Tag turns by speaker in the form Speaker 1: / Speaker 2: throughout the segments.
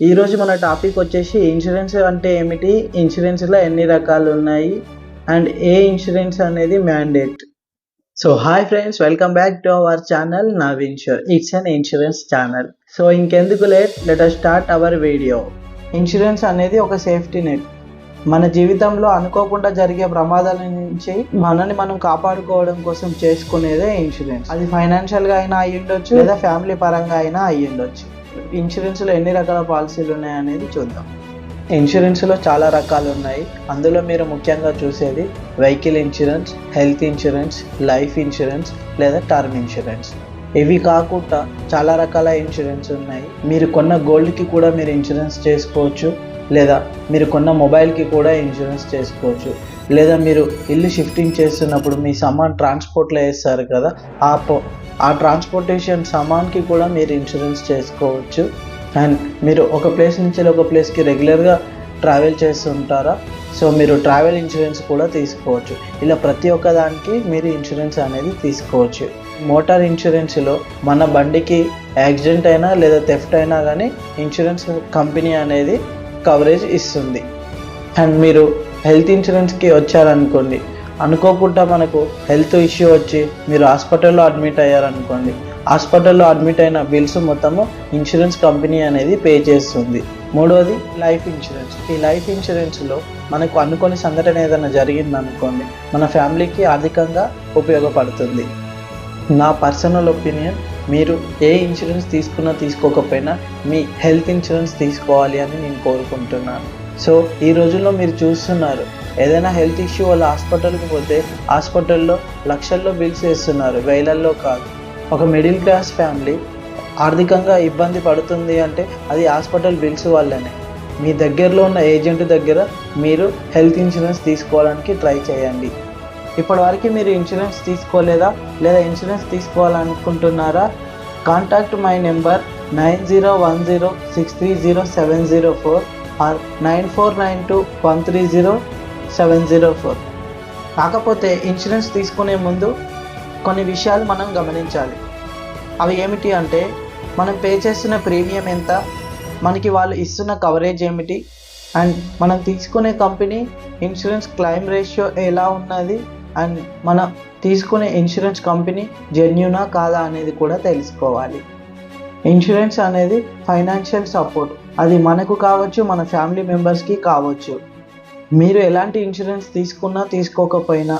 Speaker 1: ఈరోజు మన టాపిక్ వచ్చేసి ఇన్సూరెన్స్ అంటే ఏమిటి, ఇన్సూరెన్స్లో ఎన్ని రకాలు ఉన్నాయి అండ్ ఏ ఇన్సూరెన్స్ అనేది mandate. So hi friends, welcome back to our channel Naveensure. It's an insurance channel. So ఇంకెందుకు let us start our video. Insurance అనేది ఒక సేఫ్టీ నెట్. మన జీవితంలో అనుకోకుండా జరిగే ప్రమాదాల నుంచి మనని మనం కాపాడుకోవడం కోసం చేసుకునేదే ఇన్సూరెన్స్. అది ఫైనాన్షియల్గా అయినా అయ్యి ఉండొచ్చు, లేదా ఫ్యామిలీ పరంగా అయినా అయ్యి ఉండొచ్చు. ఇన్సూరెన్స్లో ఎన్ని రకాల పాలసీలు ఉన్నాయనేది చూద్దాం. ఇన్సూరెన్స్లో చాలా రకాలు ఉన్నాయి. అందులో మీరు ముఖ్యంగా చూసేది vehicle insurance, health insurance, life insurance లేదా టర్మ్ ఇన్సూరెన్స్. ఇవి కాకుండా చాలా రకాల ఇన్సూరెన్స్ ఉన్నాయి. మీరు కొన్న గోల్డ్కి కూడా మీరు ఇన్సూరెన్స్ చేసుకోవచ్చు, లేదా మీరు కొన్న మొబైల్కి కూడా ఇన్సూరెన్స్ చేసుకోవచ్చు, లేదా మీరు ఇల్లు షిఫ్టింగ్ చేస్తున్నప్పుడు మీ సామాన్ ట్రాన్స్పోర్ట్లో వేస్తారు కదా, ఆ ట్రాన్స్పోర్టేషన్ సామాన్కి కూడా మీరు ఇన్సూరెన్స్ చేసుకోవచ్చు. అండ్ మీరు ఒక ప్లేస్ నుంచి ఒక ప్లేస్కి రెగ్యులర్గా ట్రావెల్ చేస్తుంటారా, సో మీరు ట్రావెల్ ఇన్సూరెన్స్ కూడా తీసుకోవచ్చు. ఇలా ప్రతి ఒక్క దానికి మీరు ఇన్సూరెన్స్ అనేది తీసుకోవచ్చు. మోటార్ ఇన్సూరెన్స్లో మన బండికి యాక్సిడెంట్ అయినా లేదా థెఫ్ట్ అయినా కానీ ఇన్సూరెన్స్ కంపెనీ అనేది కవరేజ్ ఇస్తుంది. అండ్ మీరు హెల్త్ ఇన్సూరెన్స్కి వచ్చారనుకోండి, అనుకోకుండా మనకు హెల్త్ ఇష్యూ వచ్చి మీరు హాస్పిటల్లో అడ్మిట్ అయ్యారనుకోండి, హాస్పిటల్లో అడ్మిట్ అయిన బిల్స్ మొత్తము ఇన్సూరెన్స్ కంపెనీ అనేది పే చేస్తుంది. మూడవది లైఫ్ ఇన్సూరెన్స్. ఈ లైఫ్ ఇన్సూరెన్స్లో మనకు అనుకోని సంఘటన ఏదైనా జరిగిందనుకోండి, మన ఫ్యామిలీకి ఆర్థికంగా ఉపయోగపడుతుంది. నా పర్సనల్ ఒపీనియన్, మీరు ఏ ఇన్సూరెన్స్ తీసుకున్నా తీసుకోకపోయినా మీ హెల్త్ ఇన్సూరెన్స్ తీసుకోవాలి అని నేను కోరుకుంటున్నాను. సో ఈ రోజుల్లో మీరు చూస్తున్నారు, ఏదైనా హెల్త్ ఇష్యూ వల్ల హాస్పిటల్కి పోతే హాస్పిటల్లో లక్షల్లో బిల్స్ వేస్తున్నారు, వేలల్లో కాదు. ఒక మిడిల్ క్లాస్ ఫ్యామిలీ ఆర్థికంగా ఇబ్బంది పడుతుంది అంటే అది హాస్పిటల్ బిల్స్ వల్లనే. మీ దగ్గరలో ఉన్న ఏజెంట్ దగ్గర మీరు హెల్త్ ఇన్సూరెన్స్ తీసుకోవడానికి ట్రై చేయండి. ఇప్పటివరకు మీరు ఇన్సూరెన్స్ తీసుకోలేదా, లేదా ఇన్సూరెన్స్ తీసుకోవాలనుకుంటున్నారా? Contact my number 9010630704 or 9492130704. కాకపోతే ఇన్సూరెన్స్ తీసుకునే ముందు కొన్ని విషయాలు మనం గమనించాలి. అవి ఏమిటి అంటే, మనం పే చేస్తున్న ప్రీమియం ఎంత, మనకి వాళ్ళు ఇస్తున్న కవరేజ్ ఏమిటి, అండ్ మనం తీసుకునే కంపెనీ ఇన్సూరెన్స్ క్లెయిమ్ రేషియో ఎలా ఉన్నది, అండ్ మనం తీసుకునే ఇన్సూరెన్స్ కంపెనీ జెన్యూనా కాదా అనేది కూడా తెలుసుకోవాలి. ఇన్సూరెన్స్ అనేది ఫైనాన్షియల్ సపోర్ట్. అది మనకు కావచ్చు, మన ఫ్యామిలీ మెంబర్స్కి కావచ్చు. మీరు ఎలాంటి ఇన్సూరెన్స్ తీసుకున్నా తీసుకోకపోయినా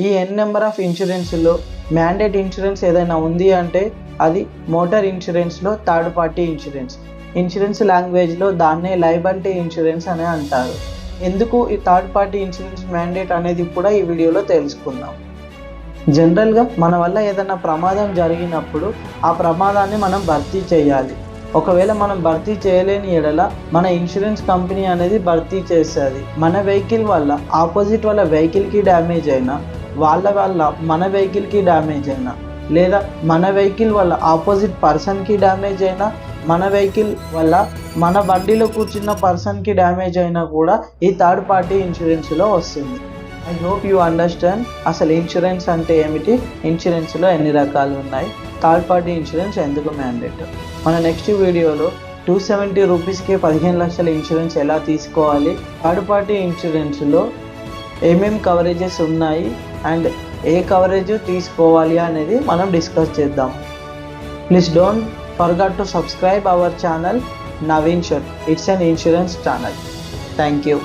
Speaker 1: ఈ నెంబర్ ఆఫ్ ఇన్సూరెన్స్లో మ్యాండేట్ ఇన్సూరెన్స్ ఏదైనా ఉంది అంటే అది మోటార్ ఇన్సూరెన్స్లో థర్డ్ పార్టీ ఇన్సూరెన్స్. ఇన్సూరెన్స్ లాంగ్వేజ్లో దాన్నే లయబిలిటీ ఇన్సూరెన్స్ అని అంటారు. ఎందుకు ఈ థర్డ్ పార్టీ ఇన్సూరెన్స్ మ్యాండేట్ అనేది కూడా ఈ వీడియోలో తెలుసుకుందాం. జనరల్గా మన వల్ల ఏదైనా ప్రమాదం జరిగినప్పుడు ఆ ప్రమాదాన్ని మనం భర్తీ చేయాలి. ఒకవేళ మనం భర్తీ చేయలేని ఎడల మన ఇన్సూరెన్స్ కంపెనీ అనేది భర్తీ చేస్తుంది. మన వెహికల్ వల్ల ఆపోజిట్ వాళ్ళ వెహికల్కి డ్యామేజ్ అయినా, వాళ్ళ వల్ల మన వెహికల్కి డ్యామేజ్ అయినా, లేదా మన వెహికల్ వల్ల ఆపోజిట్ పర్సన్కి డ్యామేజ్ అయినా, మన వెహికల్ వల్ల మన బండిలో కూర్చున్న పర్సన్కి డ్యామేజ్ అయినా కూడా ఈ థర్డ్ పార్టీ ఇన్సూరెన్స్లో వస్తుంది. ఐ హోప్ యూ అండర్స్టాండ్ అసలు ఇన్సూరెన్స్ అంటే ఏమిటి, ఇన్సూరెన్స్లో ఎన్ని రకాలు ఉన్నాయి, థర్డ్ పార్టీ ఇన్సూరెన్స్ ఎందుకు మ్యాండేట్. మన నెక్స్ట్ వీడియోలో 270 రూపీస్కి 15 లక్షల ఇన్సూరెన్స్ ఎలా తీసుకోవాలి, థర్డ్ పార్టీ ఇన్సూరెన్స్లో ఏమేమి కవరేజెస్ ఉన్నాయి అండ్ ఏ కవరేజ్ తీసుకోవాలి అనేది మనం డిస్కస్ చేద్దాం. Please don't forget to subscribe our channel Naveen Shur. It's an insurance channel. Thank you.